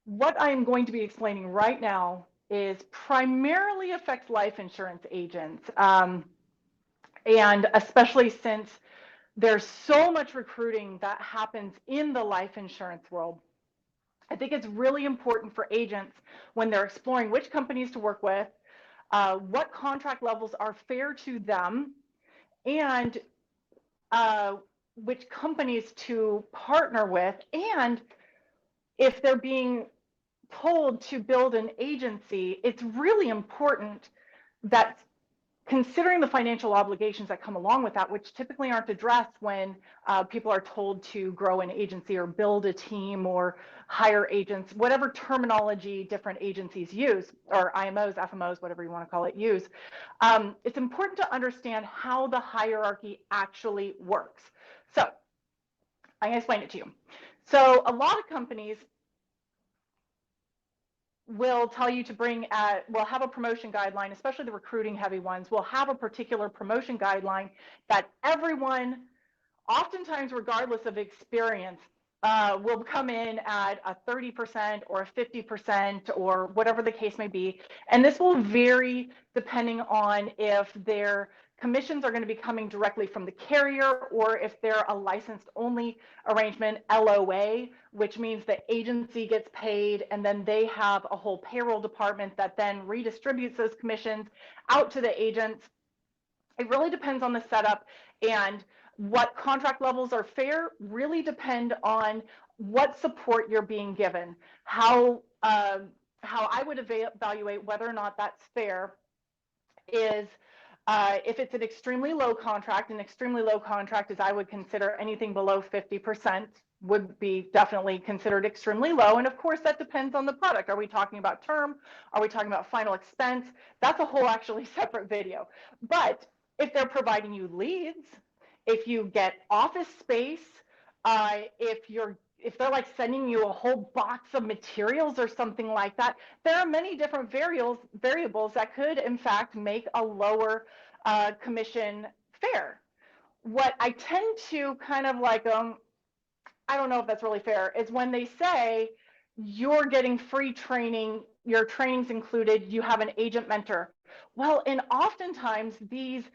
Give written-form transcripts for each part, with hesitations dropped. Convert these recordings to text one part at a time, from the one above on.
What I'm going to be explaining right now is primarily affects life insurance agents, and especially since there's so much recruiting that happens in the life insurance world. I think it's really important for agents when they're exploring which companies to work with, what contract levels are fair to them, and uh, which companies to partner with, and if they're being told to build an agency, it's really important that considering the financial obligations that come along with that, which typically aren't addressed when people are told to grow an agency or build a team or hire agents, whatever terminology different agencies use, or IMOs, FMOs, whatever you want to call it, use. It's important to understand how the hierarchy actually works. So I'm going to explain it to you. So a lot of companies will tell you to bring will have a promotion guideline, especially the recruiting heavy ones, will have a particular promotion guideline that everyone, oftentimes regardless of experience, will come in at a 30% or a 50% or whatever the case may be. And this will vary depending on if their commissions are going to be coming directly from the carrier or if they're a licensed only arrangement, LOA, which means the agency gets paid and then they have a whole payroll department that then redistributes those commissions out to the agents. It really depends on the setup, and what contract levels are fair really depend on what support you're being given. How I would evaluate whether or not that's fair is if it's an extremely low contract. An extremely low contract is I would consider anything below 50% would be definitely considered extremely low. And of course, that depends on the product. Are we talking about term? Are we talking about final expense? That's a whole actually separate video. But if they're providing you leads, if you get office space, if they're like sending you a whole box of materials or something like that, there are many different variables that could in fact make a lower commission fair. What I tend to kind of like, I don't know if that's really fair, is when they say you're getting free training, your training's included, you have an agent mentor. Well, and oftentimes these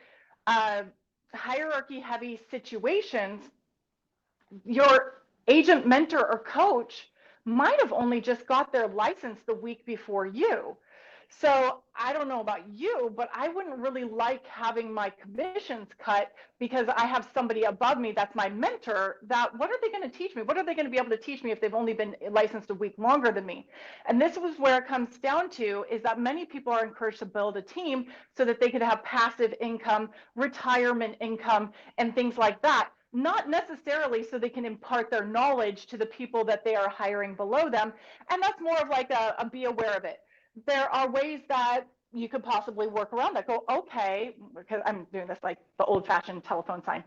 hierarchy heavy situations, your agent mentor or coach might have only just got their license the week before you. So I don't know about you, but I wouldn't really like having my commissions cut because I have somebody above me that's my mentor. That what are they going to teach me? What are they going to be able to teach me if they've only been licensed a week longer than me? And this was where it comes down to, is that many people are encouraged to build a team so that they could have passive income, retirement income, and things like that. Not necessarily so they can impart their knowledge to the people that they are hiring below them. And that's more of like a be aware of it. There are ways that you could possibly work around that. Go, okay, because I'm doing this like the old fashioned telephone sign.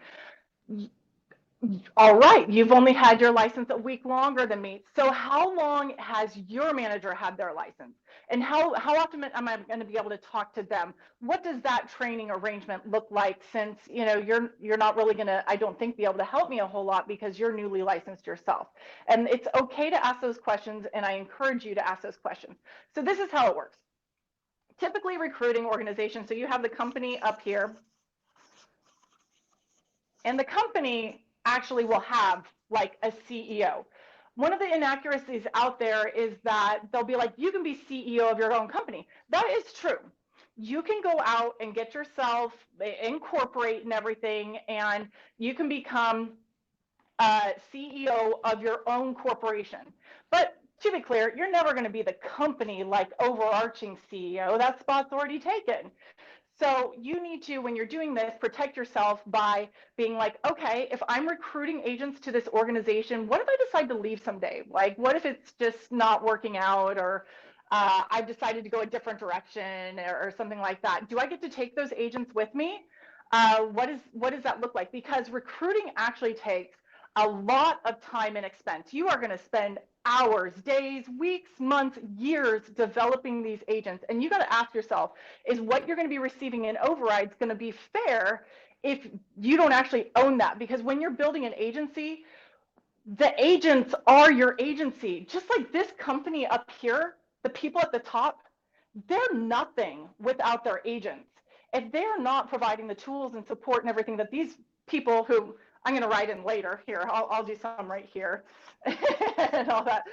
All right, you've only had your license a week longer than me. So how long has your manager had their license? And how often am I going to be able to talk to them? What does that training arrangement look like, since you're not really going to, I don't think, be able to help me a whole lot because you're newly licensed yourself. And it's okay to ask those questions, and I encourage you to ask those questions. So this is how it works. Typically recruiting organizations, so you have the company up here, and the company actually will have like a CEO. One of the inaccuracies out there is that they'll be like, you can be CEO of your own company. That is true. You can go out and get yourself, incorporate and everything, and you can become CEO of your own corporation. But to be clear, you're never going to be the company like overarching CEO. That spot's already taken. So you need to, when you're doing this, protect yourself by being like, okay, if I'm recruiting agents to this organization, what if I decide to leave someday? Like, what if it's just not working out, or I've decided to go a different direction, or something like that? Do I get to take those agents with me? What does that look like? Because recruiting actually takes a lot of time and expense. You are going to spend hours, days, weeks, months, years developing these agents. And you got to ask yourself, is what you're going to be receiving in overrides going to be fair if you don't actually own that? Because when you're building an agency, The agents are your agency. Just like this company up here, the people at the top, they're nothing without their agents. If they're not providing the tools and support and everything that these people who I'm going to write in later here, I'll do some right here and all that.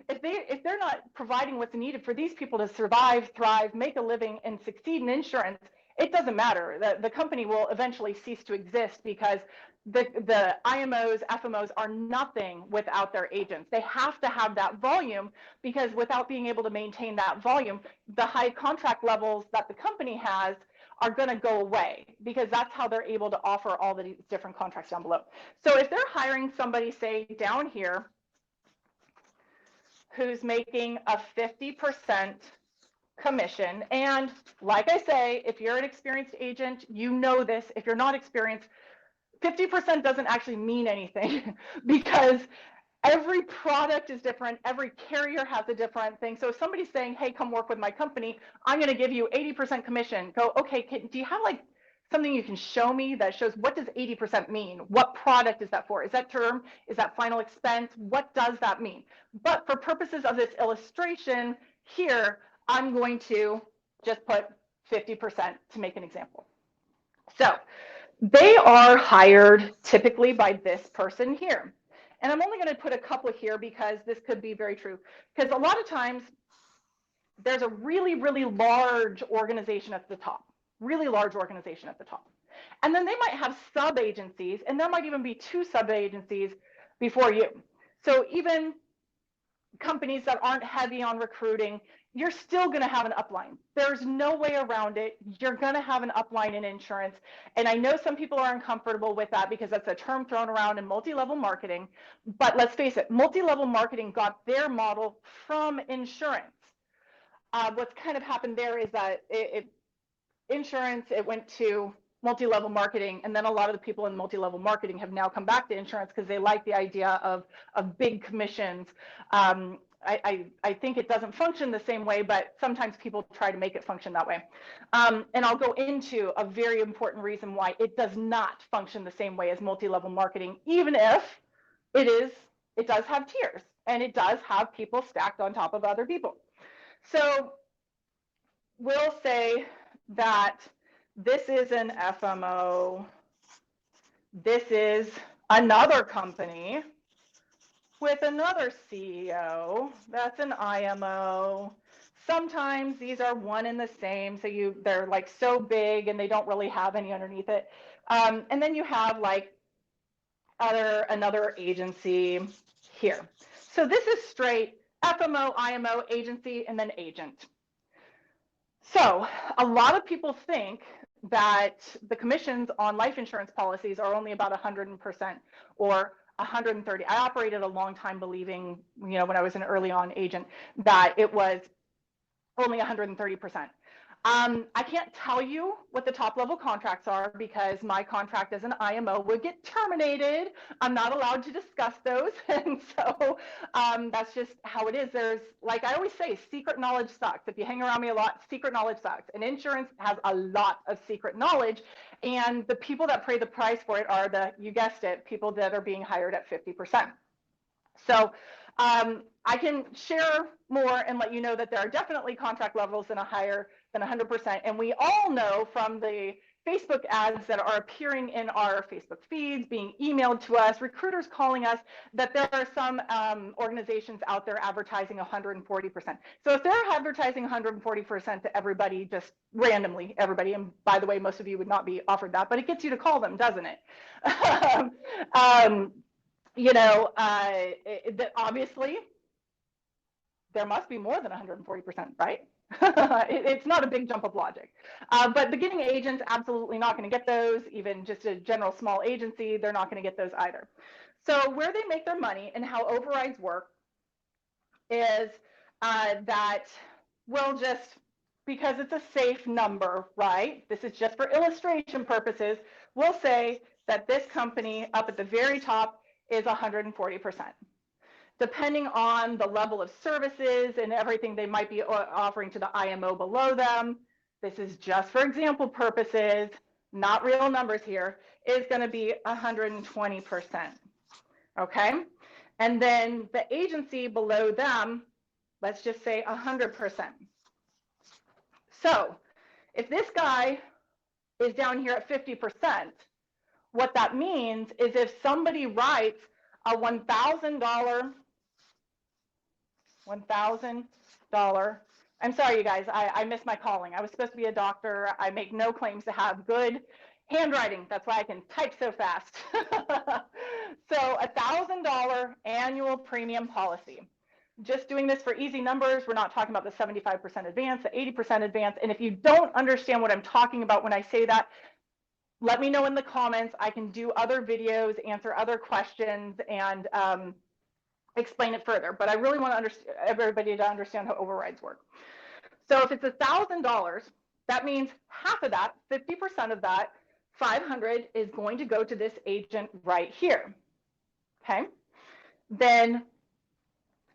If they're not providing what's needed for these people to survive, thrive, make a living, and succeed in insurance, it doesn't matter. The company will eventually cease to exist because the IMOs, FMOs are nothing without their agents. They have to have that volume, because without being able to maintain that volume, the high contract levels that the company has are going to go away, because that's how they're able to offer all the different contracts down below. So if they're hiring somebody, say down here, who's making a 50% commission, and like I say, if you're an experienced agent, you know this. If you're not experienced, 50% doesn't actually mean anything because every product is different. Every carrier has a different thing. So if somebody's saying, hey, come work with my company, I'm going to give you 80% commission. Go, okay, do you have like something you can show me that shows what does 80% mean? What product is that for? Is that term? Is that final expense? What does that mean? But for purposes of this illustration here, I'm going to just put 50% to make an example. So they are hired typically by this person here. And I'm only going to put a couple here because this could be very true. Because a lot of times there's a really, really large organization at the top, really large organization at the top. And then they might have sub-agencies, and there might even be 2 sub-agencies before you. So even companies that aren't heavy on recruiting, you're still going to have an upline. There's no way around it. You're going to have an upline in insurance. And I know some people are uncomfortable with that because that's a term thrown around in multi-level marketing. But let's face it, multi-level marketing got their model from insurance. What's kind of happened there is that insurance, it went to multi-level marketing, and then a lot of the people in multi-level marketing have now come back to insurance because they like the idea of big commissions. I think it doesn't function the same way, but sometimes people try to make it function that way. And I'll go into a very important reason why it does not function the same way as multi-level marketing, even if it does have tiers and it does have people stacked on top of other people. So we'll say that this is an FMO. This is another company with another CEO. That's an IMO. Sometimes these are one and the same. So they're like so big and they don't really have any underneath it. And then you have like another agency here. So this is straight FMO, IMO, agency, and then agent. So a lot of people think that the commissions on life insurance policies are only about 100% or 130. I operated a long time believing, when I was an early on agent, that it was only 130%. I can't tell you what the top level contracts are because my contract as an IMO would get terminated. I'm not allowed to discuss those. And so that's just how it is. There's, like I always say, secret knowledge sucks. If you hang around me a lot, secret knowledge sucks. And insurance has a lot of secret knowledge. And the people that pay the price for it are you guessed it, people that are being hired at 50%. So I can share more and let you know that there are definitely contract levels that are higher than 100%. And we all know from the Facebook ads that are appearing in our Facebook feeds, being emailed to us, recruiters calling us, that there are some organizations out there advertising 140%. So if they're advertising 140% to everybody, just randomly, everybody, and by the way, most of you would not be offered that, but it gets you to call them, doesn't it? That obviously there must be more than 140%, right? It's not a big jump of logic. But beginning agents, absolutely not going to get those. Even just a general small agency, they're not going to get those either. So where they make their money and how overrides work is that we'll just, because it's a safe number, right? This is just for illustration purposes. We'll say that this company up at the very top is 140%. Depending on the level of services and everything they might be offering to the IMO below them, this is just for example purposes, not real numbers here, is going to be 120%. okay? And then the agency below them, let's just say 100%. So if this guy is down here at 50%, what that means is if somebody writes a $1,000, I'm sorry, you guys, I missed my calling. I was supposed to be a doctor. I make no claims to have good handwriting. That's why I can type so fast. So $1,000 annual premium policy. Just doing this for easy numbers, we're not talking about the 75% advance, the 80% advance. And if you don't understand what I'm talking about when I say that, let me know in the comments. I can do other videos, answer other questions, and explain it further. But I really want everybody to understand how overrides work. So if it's $1,000, that means half of that, 50% of that, 500 is going to go to this agent right here. Okay. Then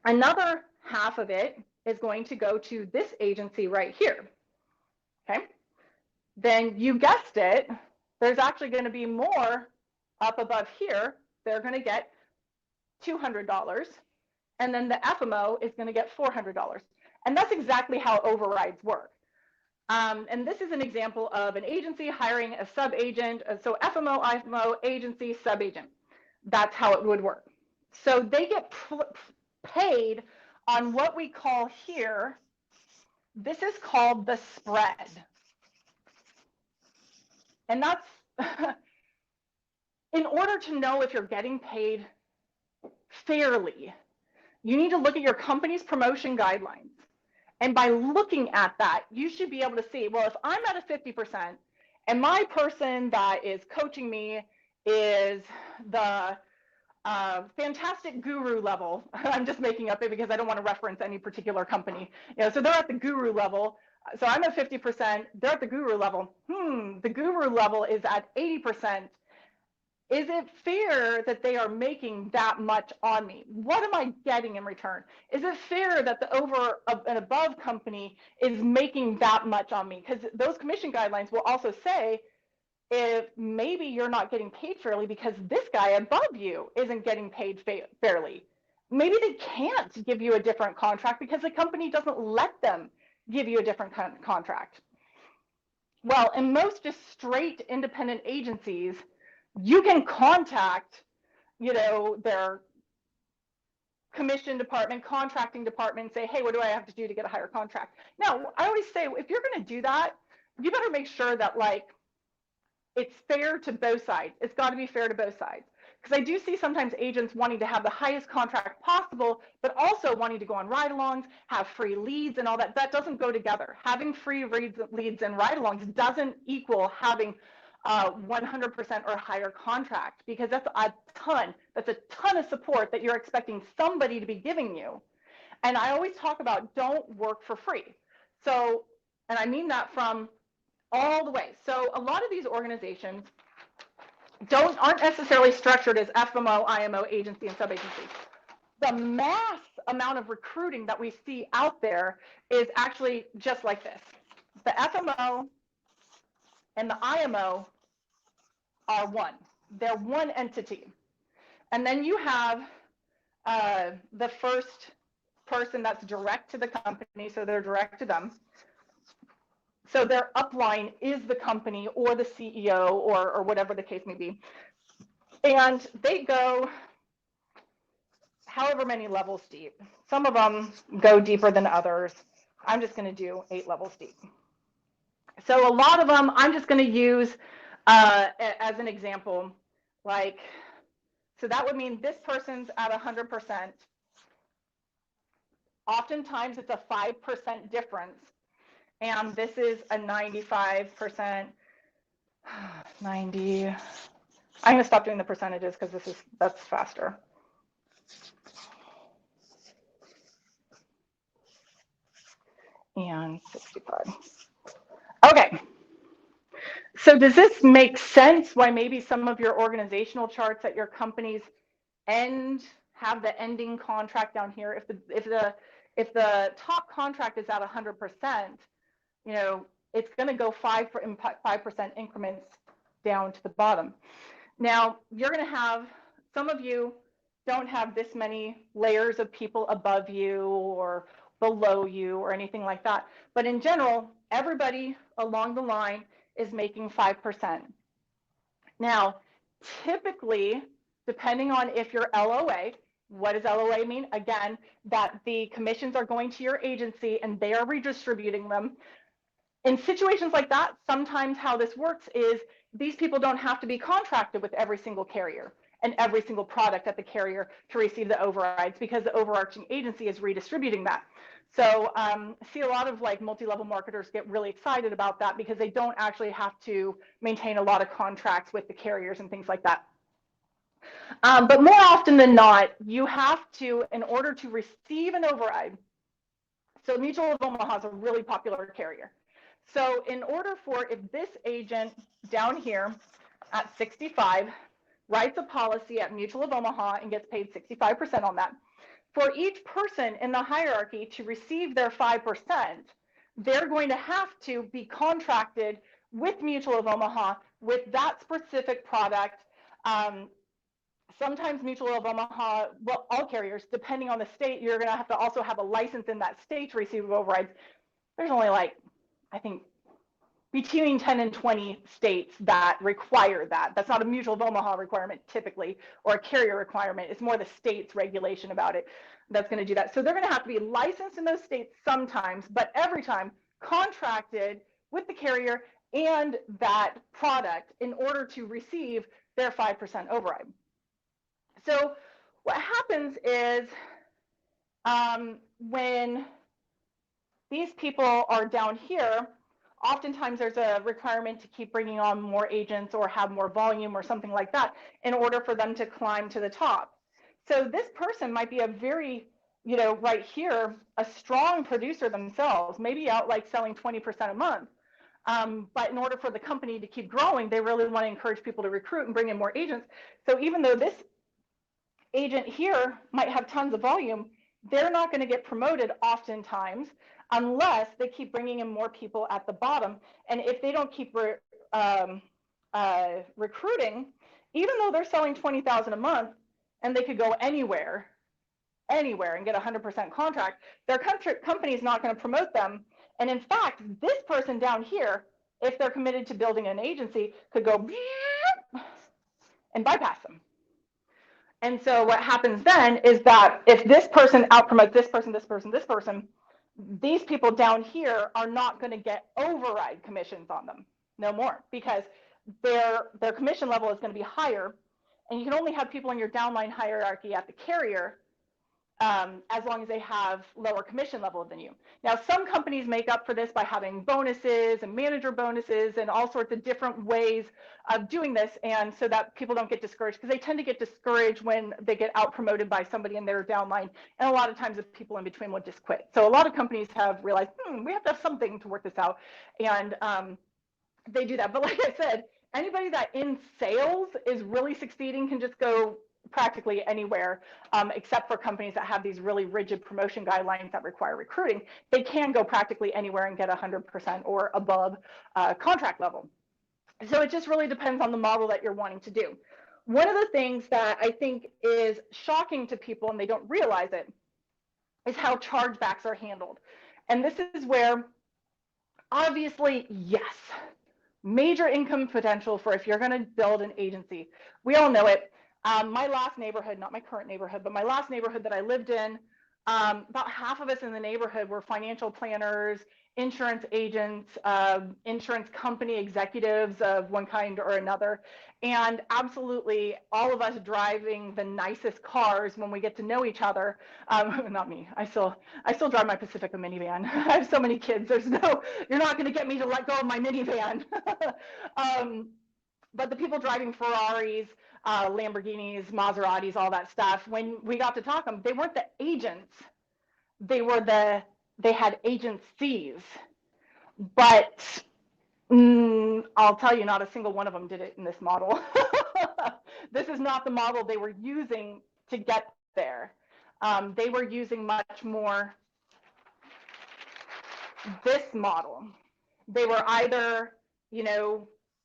another half of it is going to go to this agency right here. Okay. Then you guessed it, there's actually going to be more up above here. They're going to get $200. And then the FMO is going to get $400. And that's exactly how overrides work. And this is an example of an agency hiring a sub-agent. So FMO, IMO, agency, sub-agent. That's how it would work. So they get paid on what we call here, this is called the spread. And that's, in order to know if you're getting paid fairly, you need to look at your company's promotion guidelines. And by looking at that, you should be able to see, well, if I'm at a 50% and my person that is coaching me is the fantastic guru level, I'm just making up it because I don't want to reference any particular company. So they're at the guru level. So I'm at 50%, they're at the guru level. The guru level is at 80%. Is it fair that they are making that much on me? What am I getting in return? Is it fair that the over and above company is making that much on me? Because those commission guidelines will also say if maybe you're not getting paid fairly because this guy above you isn't getting paid fairly. Maybe they can't give you a different contract because the company doesn't let them give you a different contract. Well, in most just straight independent agencies, you can contact, their commission department, contracting department, and say, hey, what do I have to do to get a higher contract? Now, I always say, if you're going to do that, you better make sure that it's fair to both sides. It's got to be fair to both sides. Because I do see sometimes agents wanting to have the highest contract possible, but also wanting to go on ride-alongs, have free leads and all that. That doesn't go together. Having free leads and ride-alongs doesn't equal having 100% or higher contract, because that's a ton of support that you're expecting somebody to be giving you. And I always talk about don't work for free. So, and I mean that from all the way. So a lot of these organizations aren't necessarily structured as FMO, IMO, agency, and sub-agency. The mass amount of recruiting that we see out there is actually just like this. The FMO and the IMO are one. They're one entity. And then you have the first person that's direct to the company, so they're direct to them. So their upline is the company or the CEO or whatever the case may be. And they go however many levels deep. Some of them go deeper than others. I'm just going to do 8 levels deep. So a lot of them I'm just going to use as an example, so that would mean this person's at 100%. Oftentimes it's a 5% difference. And this is a 95%, 90. I'm going to stop doing the percentages because that's faster. And 65. Okay. So does this make sense why maybe some of your organizational charts at your companies have the ending contract down here? If the top contract is at 100%, it's going to go 5% increments down to the bottom. Now, you're going to have some of you don't have this many layers of people above you or below you or anything like that. But in general, everybody along the line is making 5%. Now, typically, depending on if you're LOA, what does LOA mean? Again, that the commissions are going to your agency and they are redistributing them. In situations like that, sometimes how this works is these people don't have to be contracted with every single carrier and every single product at the carrier to receive the overrides, because the overarching agency is redistributing that. So see a lot of like multi-level marketers get really excited about that because they don't actually have to maintain a lot of contracts with the carriers and things like that. But more often than not, you have to, in order to receive an override, so Mutual of Omaha is a really popular carrier. So in order for, if this agent down here at 65 writes a policy at Mutual of Omaha and gets paid 65% on that, for each person in the hierarchy to receive their 5%, they're going to have to be contracted with Mutual of Omaha with that specific product. Sometimes Mutual of Omaha, well, all carriers, depending on the state, you're going to have to also have a license in that state to receive overrides. There's only like, I think, between 10 and 20 states that require that. That's not a Mutual of Omaha requirement typically, or a carrier requirement. It's more the state's regulation about it that's going to do that. So they're going to have to be licensed in those states sometimes, but every time contracted with the carrier and that product in order to receive their 5% override. So what happens is when these people are down here, oftentimes there's a requirement to keep bringing on more agents or have more volume or something like that in order for them to climb to the top. So this person might be a very, right here, a strong producer themselves, maybe out like selling 20% a month. But in order for the company to keep growing, they really want to encourage people to recruit and bring in more agents. So even though this agent here might have tons of volume, they're not going to get promoted oftentimes unless they keep bringing in more people at the bottom. And if they don't keep recruiting, even though they're selling 20,000 a month and they could go anywhere and get 100% contract, their company is not going to promote them. And in fact, this person down here, if they're committed to building an agency, could go and bypass them. And so what happens then is that if this person outpromotes this person, these people down here are not going to get override commissions on them, no more, because their commission level is going to be higher, and you can only have people in your downline hierarchy at the carrier as long as they have lower commission level than you. Now, some companies make up for this by having bonuses and manager bonuses and all sorts of different ways of doing this, and so that people don't get discouraged, because they tend to get discouraged when they get out promoted by somebody in their downline, and a lot of times the people in between will just quit. So a lot of companies have realized, we have to have something to work this out, and they do that. But like I said, anybody that in sales is really succeeding can just go practically anywhere, except for companies that have these really rigid promotion guidelines that require recruiting. They can go practically anywhere and get 100% or above contract level. So it just really depends on the model that you're wanting to do. One of the things that I think is shocking to people, and they don't realize it, is how chargebacks are handled. And this is where, obviously, yes, major income potential for if you're going to build an agency. We all know it. My last neighborhood, not my current neighborhood, but my last neighborhood that I lived in, about half of us in the neighborhood were financial planners, insurance agents, insurance company executives of one kind or another. And absolutely all of us driving the nicest cars when we get to know each other. Not me, I still drive my Pacifica minivan. I have so many kids, you're not gonna get me to let go of my minivan. But the people driving Ferraris, Lamborghinis, Maseratis, all that stuff, when we got to talk to them, they weren't the agents, they had agencies. But I'll tell you, not a single one of them did it in this model. This is not the model they were using to get there. They were using much more this model. They were either,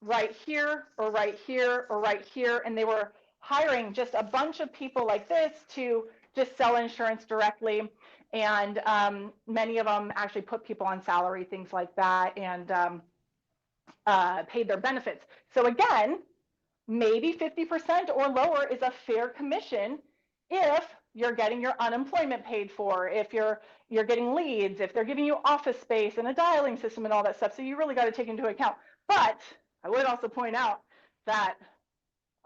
right here or right here or right here, and they were hiring just a bunch of people like this to just sell insurance directly. And many of them actually put people on salary, things like that, and paid their benefits. So again, maybe 50% or lower is a fair commission if you're getting your unemployment paid for, if you're getting leads, if they're giving you office space and a dialing system and all that stuff. So you really got to take into account. But I would also point out that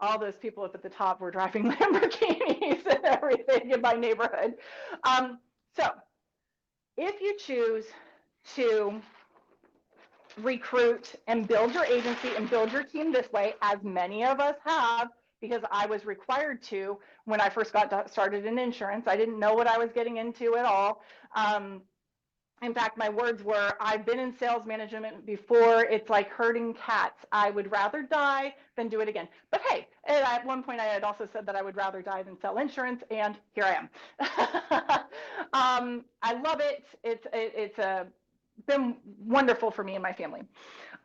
all those people up at the top were driving Lamborghinis and everything in my neighborhood. So if you choose to recruit and build your agency and build your team this way, as many of us have, because I was required to when I first got started in insurance. I didn't know what I was getting into at all. In fact, my words were, I've been in sales management before. It's like herding cats. I would rather die than do it again. But hey, at one point I had also said that I would rather die than sell insurance, and here I am. I love it. It's been wonderful for me and my family.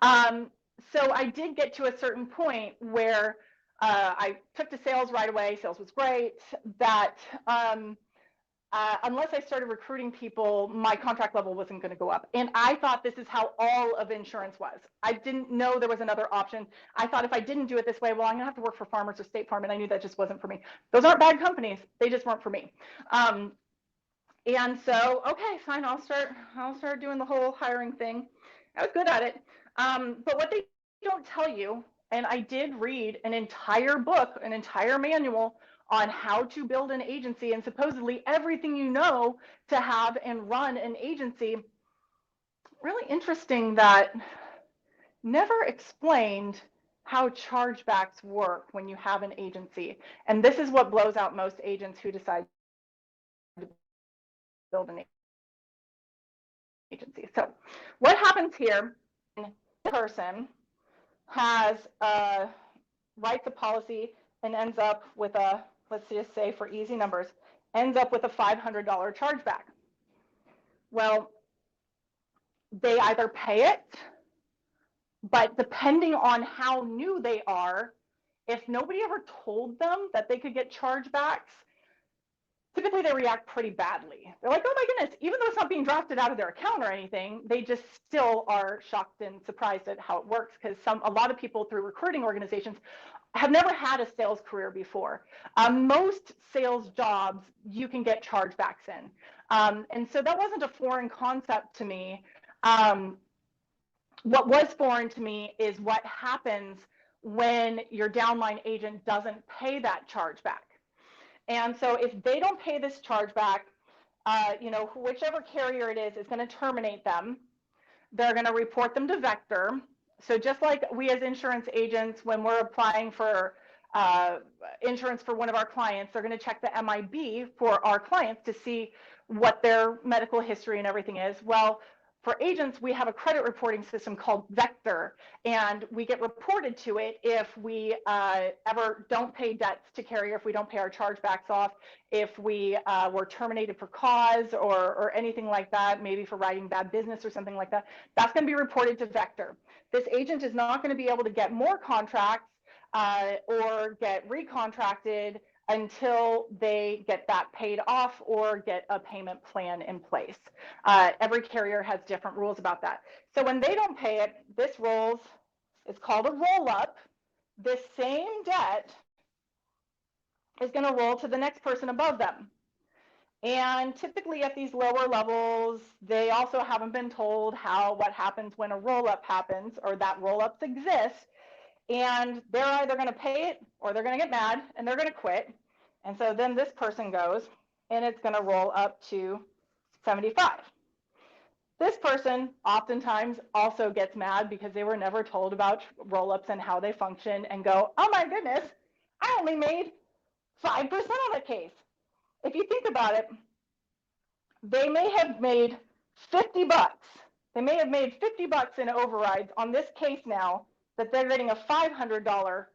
So I did get to a certain point where I took to sales right away. Sales was great. That unless I started recruiting people, my contract level wasn't going to go up. And I thought this is how all of insurance was. I didn't know there was another option. I thought if I didn't do it this way, well, I'm going to have to work for Farmers or State Farm, and I knew that just wasn't for me. Those aren't bad companies. They just weren't for me. And so, okay, fine, I'll start doing the whole hiring thing. I was good at it. But what they don't tell you, and I did read an entire book, an entire manual on how to build an agency and supposedly everything you know to have and run an agency. Really interesting that never explained how chargebacks work when you have an agency. And this is what blows out most agents who decide to build an agency. So what happens here, this person has writes a policy and ends up with a, let's just say for easy numbers, ends up with a $500 chargeback. Well, they either pay it, but depending on how new they are, if nobody ever told them that they could get chargebacks, typically they react pretty badly. They're like, oh my goodness, even though it's not being drafted out of their account or anything, they just still are shocked and surprised at how it works, because a lot of people through recruiting organizations have never had a sales career before. Most sales jobs you can get chargebacks in. And so that wasn't a foreign concept to me. What was foreign to me is what happens when your downline agent doesn't pay that chargeback. And so if they don't pay this chargeback, whichever carrier it is going to terminate them. They're going to report them to Vector. So just like we as insurance agents, when we're applying for insurance for one of our clients, they're going to check the MIB for our clients to see what their medical history and everything is. Well, for agents, we have a credit reporting system called Vector, and we get reported to it if we ever don't pay debts to carrier, if we don't pay our chargebacks off, if we were terminated for cause or anything like that, maybe for writing bad business or something like that. That's going to be reported to Vector. This agent is not going to be able to get more contracts or get recontracted until they get that paid off or get a payment plan in place. Every carrier has different rules about that. So when they don't pay it, this rolls, it's called a roll-up. This same debt is going to roll to the next person above them. And typically at these lower levels, they also haven't been told what happens when a roll-up happens or that roll-ups exist. And they're either going to pay it or they're going to get mad and they're going to quit. And so then this person goes and it's going to roll up to 75. This person oftentimes also gets mad because they were never told about roll-ups and how they function and go, oh my goodness, I only made 5% on the case. If you think about it, they may have made 50 bucks. They may have made 50 bucks in overrides on this case now that they're getting a $500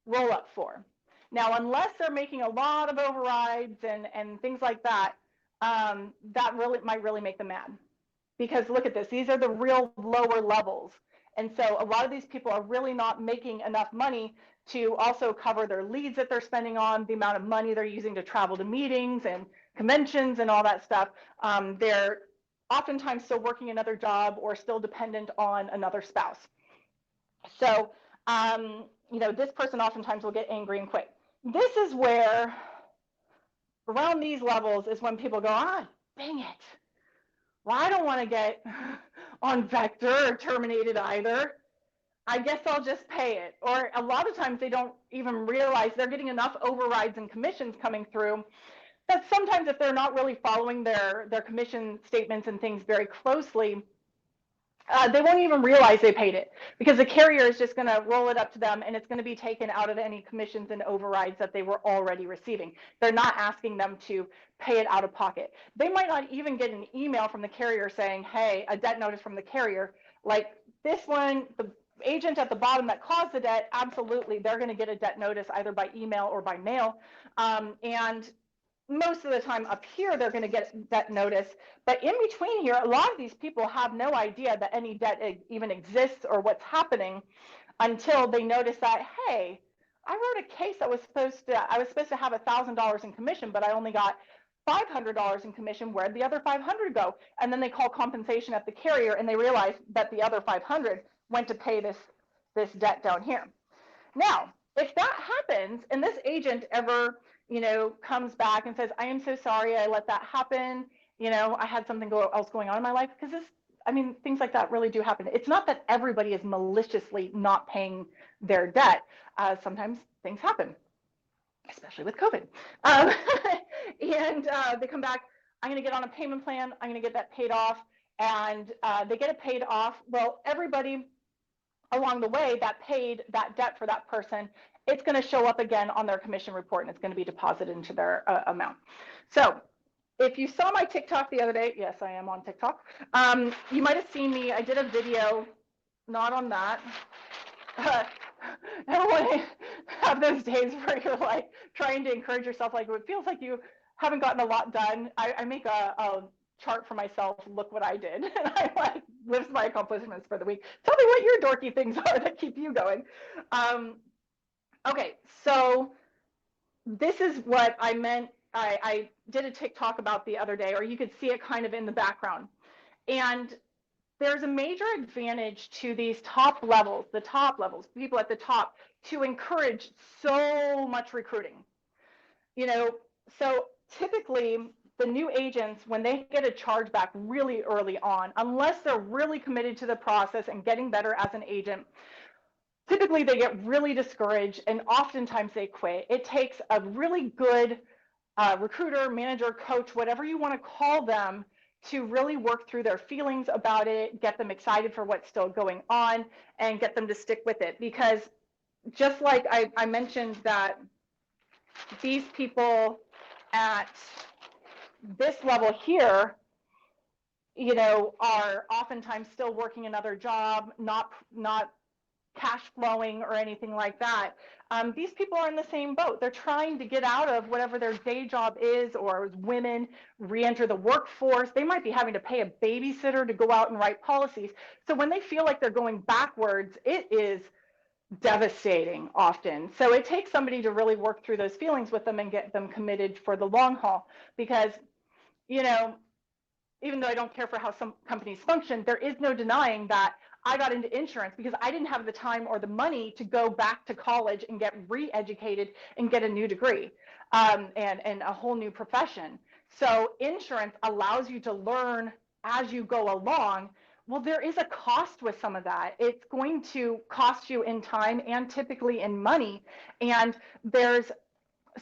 roll-up for. Now, unless they're making a lot of overrides and things like that, that might really make them mad. Because look at this, these are the real lower levels. And so a lot of these people are really not making enough money to also cover their leads that they're spending on, the amount of money they're using to travel to meetings and conventions and all that stuff. They're oftentimes still working another job or still dependent on another spouse. So, this person oftentimes will get angry and quit. This is where, around these levels, is when people go, dang it. Well, I don't want to get on Vector or terminated either. I guess I'll just pay it. Or a lot of times they don't even realize they're getting enough overrides and commissions coming through that sometimes if they're not really following their commission statements and things very closely, they won't even realize they paid it, because the carrier is just going to roll it up to them and it's going to be taken out of any commissions and overrides that they were already receiving. They're not asking them to pay it out of pocket. They might not even get an email from the carrier saying, hey, a debt notice from the carrier. Like this one, the agent at the bottom that caused the debt, absolutely, they're going to get a debt notice either by email or by mail. And most of the time up here, they're going to get debt notice. But in between here, a lot of these people have no idea that any debt even exists or what's happening until they notice that, hey, I wrote a case that was supposed to have $1,000 in commission, but I only got $500 in commission. Where'd the other 500 go? And then they call compensation at the carrier and they realize that the other 500 went to pay this debt down here. Now, if that happens and this agent ever comes back and says, I am so sorry I let that happen. I had something else going on in my life, because things like that really do happen. It's not that everybody is maliciously not paying their debt. Sometimes things happen, especially with COVID. And they come back, I'm going to get on a payment plan. I'm going to get that paid off. And they get it paid off. Well, everybody along the way that paid that debt for that person, it's going to show up again on their commission report and it's going to be deposited into their amount. So if you saw my TikTok the other day, yes, I am on TikTok. You might have seen me. I did a video, not on that. Everyone have those days where you're like trying to encourage yourself, like it feels like you haven't gotten a lot done. I make a chart for myself, look what I did, and I like list my accomplishments for the week. Tell me what your dorky things are that keep you going. Okay, so this is what I meant. I did a TikTok about the other day, or you could see it kind of in the background. And there's a major advantage to these top levels, people at the top, to encourage so much recruiting. So typically the new agents, when they get a chargeback really early on, unless they're really committed to the process and getting better as an agent, typically they get really discouraged and oftentimes they quit. It takes a really good recruiter, manager, coach, whatever you want to call them, to really work through their feelings about it, get them excited for what's still going on, and get them to stick with it. Because just like I mentioned that these people at this level here, are oftentimes still working another job, not cash flowing or anything like that. These people are in the same boat. They're trying to get out of whatever their day job is, or as women re-enter the workforce, they might be having to pay a babysitter to go out and write policies. So when they feel like they're going backwards, it is devastating often. So it takes somebody to really work through those feelings with them and get them committed for the long haul. Because, even though I don't care for how some companies function, there is no denying that I got into insurance because I didn't have the time or the money to go back to college and get re-educated and get a new degree and a whole new profession. So insurance allows you to learn as you go along. Well, there is a cost with some of that. It's going to cost you in time and typically in money. And there's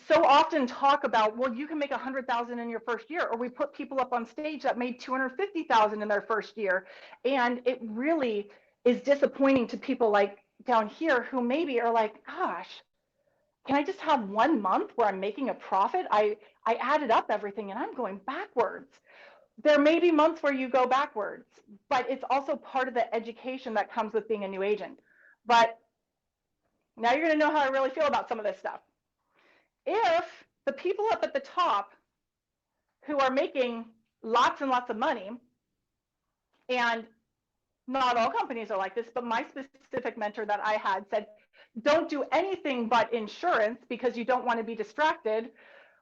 so often talk about, well, you can make 100,000 in your first year, or we put people up on stage that made 250,000 in their first year. And it really is disappointing to people like down here who maybe are like, gosh, can I just have 1 month where I'm making a profit? I added up everything and I'm going backwards. There may be months where you go backwards, but it's also part of the education that comes with being a new agent. But now you're going to know how I really feel about some of this stuff. If the people up at the top who are making lots and lots of money, and Not all companies are like this, but my specific mentor that I had said, don't do anything but insurance because you don't want to be distracted.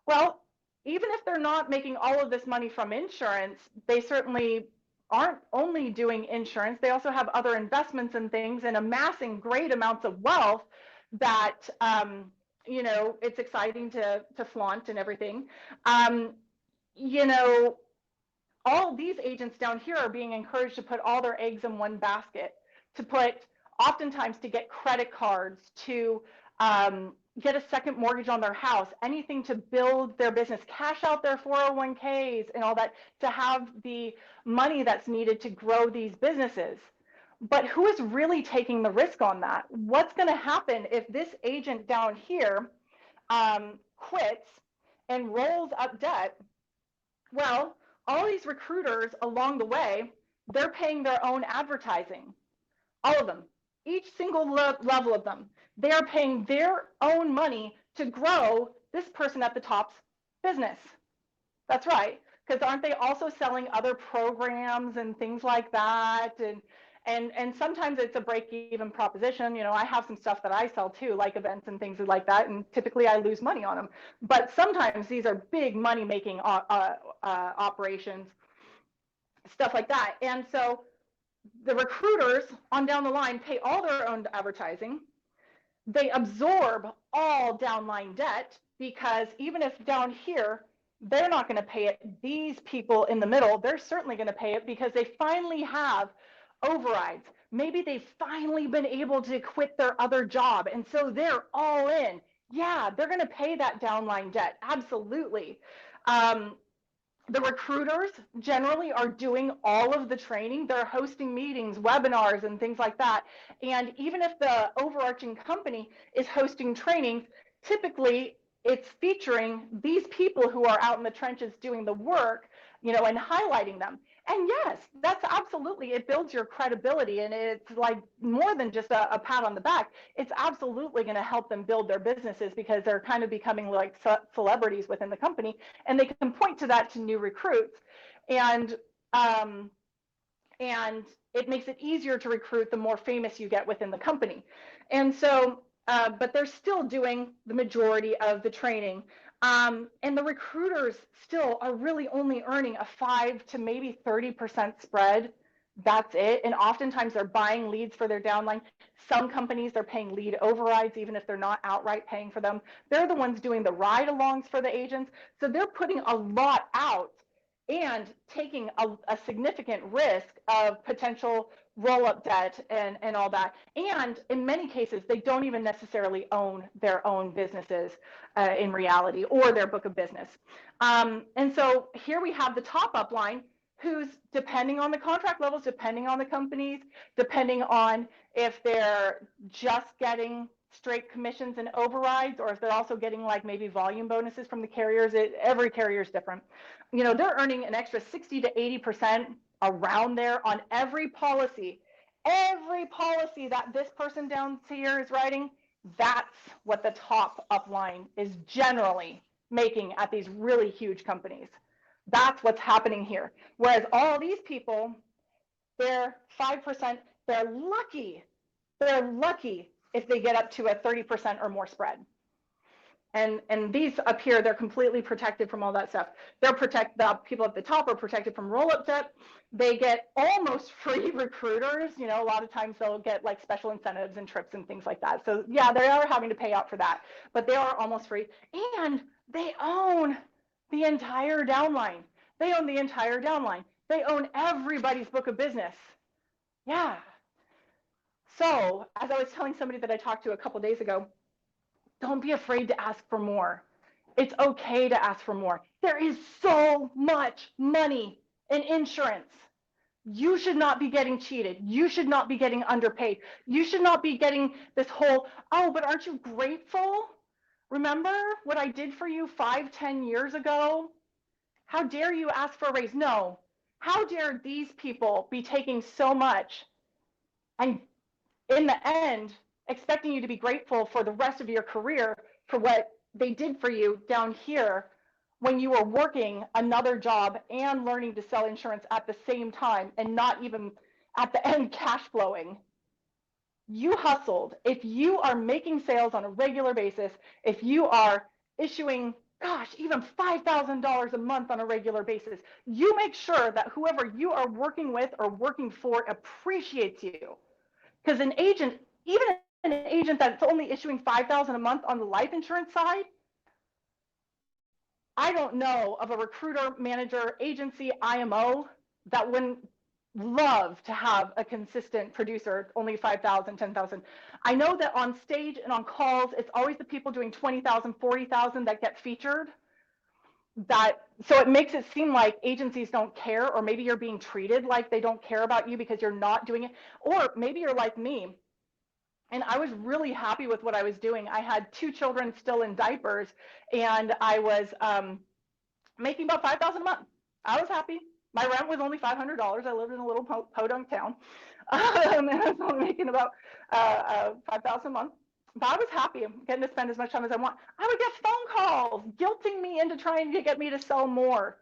Well, even if they're not making all of this money from insurance, they certainly aren't only doing insurance. They also have other investments and things and amassing great amounts of wealth that, it's exciting to flaunt and everything. Um, you know, all these agents down here are being encouraged to put all their eggs in one basket, to put, oftentimes, to get credit cards, to get a second mortgage on their house, anything to build their business, cash out their 401ks and all that, to have the money that's needed to grow these businesses. But who is really taking the risk on that? What's going to happen if this agent down here quits and rolls up debt? Well, all these recruiters along the way, they're paying their own advertising, all of them, each single level of them. They are paying their own money to grow this person at the top's business. That's right, because aren't they also selling other programs and things like that? And sometimes it's a break-even proposition. I have some stuff that I sell too, like events and things like that, and typically I lose money on them. But sometimes these are big money-making operations, stuff like that. And so the recruiters on down the line pay all their own advertising. They absorb all downline debt, because even if down here they're not going to pay it, these people in the middle, they're certainly going to pay it, because they finally have overrides. Maybe they've finally been able to quit their other job, and so they're all in. Yeah, they're going to pay that downline debt. Absolutely. The recruiters generally are doing all of the training. They're hosting meetings, webinars, and things like that. And even if the overarching company is hosting trainings, typically it's featuring these people who are out in the trenches doing the work, and highlighting them. And yes, that's absolutely, it builds your credibility, and it's like more than just a pat on the back. It's absolutely going to help them build their businesses, because they're kind of becoming like celebrities within the company, and they can point to that to new recruits. And it makes it easier to recruit the more famous you get within the company. And so, but they're still doing the majority of the training. And the recruiters still are really only earning a 5 to maybe 30% spread. That's it. And oftentimes they're buying leads for their downline. Some companies, they're paying lead overrides, even if they're not outright paying for them. They're the ones doing the ride-alongs for the agents. So they're putting a lot out and taking a significant risk of potential roll-up debt and all that. And in many cases, they don't even necessarily own their own businesses in reality, or their book of business. And so here we have the top-up line, who's, depending on the contract levels, depending on the companies, depending on if they're just getting straight commissions and overrides, or if they're also getting like maybe volume bonuses from the carriers. Every carrier is different. They're earning an extra 60 to 80% around there on every policy. Every policy that this person down here is writing, that's what the top upline is generally making at these really huge companies. That's what's happening here. Whereas all these people, they're 5%, they're lucky. They're lucky if they get up to a 30% or more spread. And these up here, they're completely protected from all that stuff. The people at the top are protected from roll-up debt. They get almost free recruiters. A lot of times they'll get like special incentives and trips and things like that. So yeah, they are having to pay out for that, but they are almost free. And they own the entire downline. They own the entire downline. They own everybody's book of business. Yeah. So as I was telling somebody that I talked to a couple days ago, don't be afraid to ask for more. It's okay to ask for more. There is so much money in insurance. You should not be getting cheated. You should not be getting underpaid. You should not be getting this whole, oh, but aren't you grateful? Remember what I did for you 5, 10 years ago? How dare you ask for a raise? No. How dare these people be taking so much and in the end, expecting you to be grateful for the rest of your career for what they did for you down here when you were working another job and learning to sell insurance at the same time, and not even at the end cash flowing. You hustled. If you are making sales on a regular basis, if you are issuing, gosh, even $5,000 a month on a regular basis, you make sure that whoever you are working with or working for appreciates you. Because an agent, even an agent that's only issuing $5,000 a month on the life insurance side, I don't know of a recruiter, manager, agency, IMO that wouldn't love to have a consistent producer, only 5,000, 10,000. I know that on stage and on calls, it's always the people doing 20,000, 40,000 that get featured. So it makes it seem like agencies don't care, or maybe you're being treated like they don't care about you because you're not doing it. Or maybe you're like me, and I was really happy with what I was doing. I had 2 children still in diapers, and I was making about $5,000 a month. I was happy. My rent was only $500. I lived in a little podunk town, and I was only making about $5,000 a month. But I was happy getting to spend as much time as I want. I would get phone calls guilting me into trying to get me to sell more.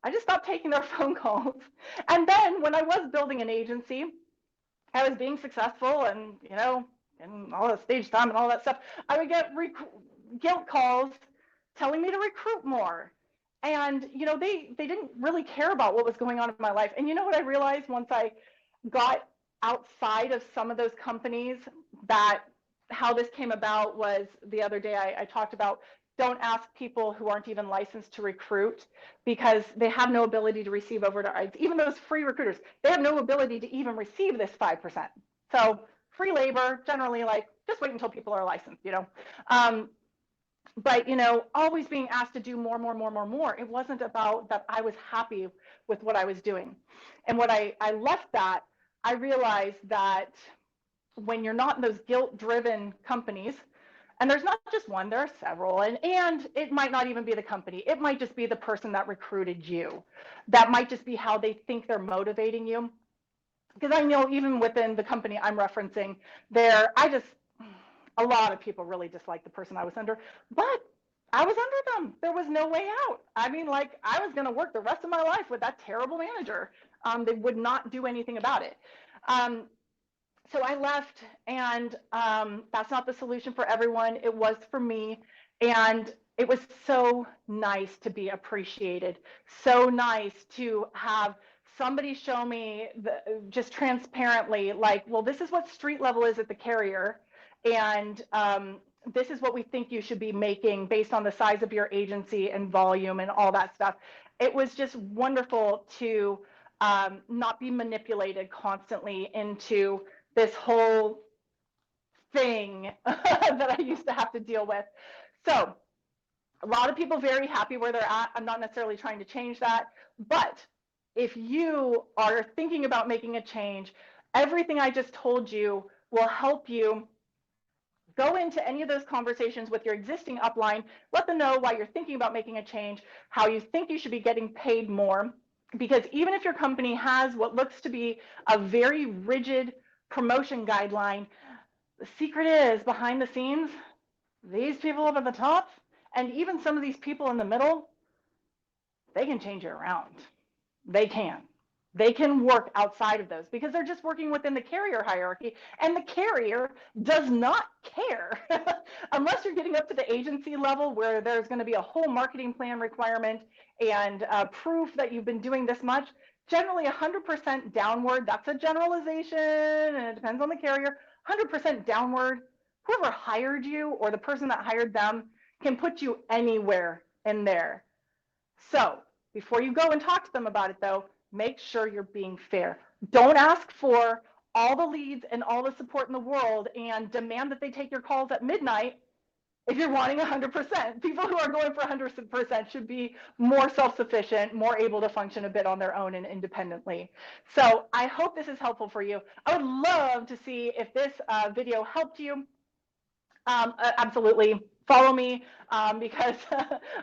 I just stopped taking their phone calls. And then when I was building an agency, I was being successful and, and all the stage time and all that stuff, I would get guilt calls telling me to recruit more. And, they didn't really care about what was going on in my life. And you know what I realized once I got outside of some of those companies, that how this came about was the other day I talked about, don't ask people who aren't even licensed to recruit, because they have no ability to receive overrides. Even those free recruiters, they have no ability to even receive this 5%. So free labor, generally, just wait until people are licensed, But, always being asked to do more. It wasn't about that. I was happy with what I was doing. And when I left that, I realized that when you're not in those guilt-driven companies, and there's not just one, there are several, and it might not even be the company. It might just be the person that recruited you. That might just be how they think they're motivating you. Because I know even within the company I'm referencing, a lot of people really dislike the person I was under, but I was under them. There was no way out. I mean, I was going to work the rest of my life with that terrible manager. They would not do anything about it. So I left, and that's not the solution for everyone. It was for me, and it was so nice to be appreciated. So nice to have somebody show me just transparently, well, this is what street level is at the carrier, and this is what we think you should be making based on the size of your agency and volume and all that stuff. It was just wonderful to not be manipulated constantly into this whole thing that I used to have to deal with. So a lot of people very happy where they're at. I'm not necessarily trying to change that, but if you are thinking about making a change, everything I just told you will help you go into any of those conversations with your existing upline. Let them know why you're thinking about making a change, how you think you should be getting paid more, because even if your company has what looks to be a very rigid promotion guideline, the secret is behind the scenes, these people up at the top, and even some of these people in the middle, they can change it around. They can work outside of those, because they're just working within the carrier hierarchy, and the carrier does not care unless you're getting up to the agency level where there's going to be a whole marketing plan requirement and proof that you've been doing this much. Generally 100% downward, that's a generalization, and it depends on the carrier. 100% downward, whoever hired you or the person that hired them can put you anywhere in there. So before you go and talk to them about it, though, make sure you're being fair. Don't ask for all the leads and all the support in the world and demand that they take your calls at midnight if you're wanting 100%. People who are going for 100% should be more self-sufficient, more able to function a bit on their own and independently. So I hope this is helpful for you. I would love to see if this video helped you. Absolutely. follow me because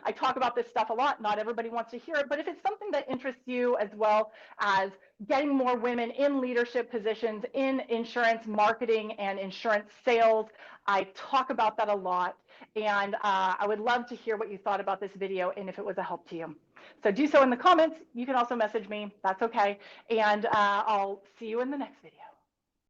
I talk about this stuff a lot. Not everybody wants to hear it, but if it's something that interests you, as well as getting more women in leadership positions in insurance marketing and insurance sales, I talk about that a lot. And I would love to hear what you thought about this video and if it was a help to you. So do so in the comments. You can also message me. That's okay. And I'll see you in the next video.